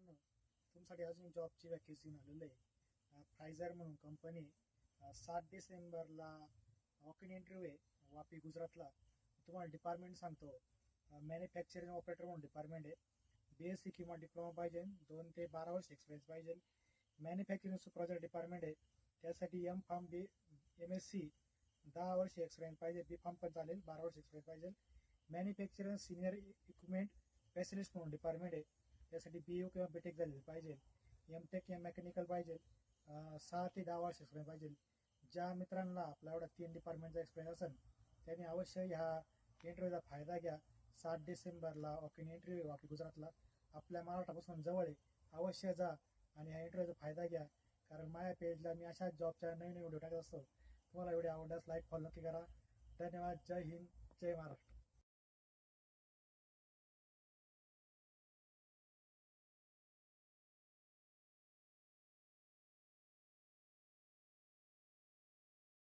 मित्रांनो, तुमच्यासाठी अजून एक जॉबची वॅकेन्सी आलेली आहे. फायझर म्हणून कंपनी 7 डिसेंबरला वॉक इन इंटरव्ह्यू आहे वापी गुजरातला. तुम्हाला डिपार्टमेंट सांगतो. मॅन्युफॅक्चरिंग ऑपरेटर म्हणून डिपार्टमेंट आहे. BSc किंवा डिप्लोमा पाहिजे, 2 ते 12 वर्ष एक्सपिरियन्स पाहिजे. मॅन्युफॅक्चरिंग सुपरवायझर डिपार्टमेंट आहे, त्यासाठी MSc 10 वर्ष एक्सपिरियन्स पाहिजे. B.Pharm पण चालेल, 12 वर्ष एक्सपिरियन्स पाहिजे. मॅन्युफॅक्चरिंग सिनियर इक्विपमेंट स्पेशलिस्ट म्हणून डिपार्टमेंट आहे, त्यासाठी BU किंवा BTech झालेलं पाहिजे. MTech किंवा मेकॅनिकल पाहिजे. 6 ते 10 वर्ष एक्सपिरियन्स पाहिजे. ज्या मित्रांना आपला एवढा 3 डिपार्टमेंटचा एक्सपिरियन्स असेल त्यांनी अवश्य ह्या इंटरव्ह्यूचा फायदा घ्या. 7 डिसेंबरला वॉक इन इंटरव्ह्यू वापी गुजरातला, आपल्या महाराष्ट्रापासून जवळ आहे. अवश्य जा आणि ह्या इंटरव्ह्यूचा फायदा घ्या, कारण माझ्या पेजला मी अशा जॉबच्या नवीन व्हिडिओ टाकत असतो. तुम्हाला व्हिडिओ आवडल्यास लाईक फॉलो नक्की करा. धन्यवाद. जय हिंद, जय महाराष्ट्र.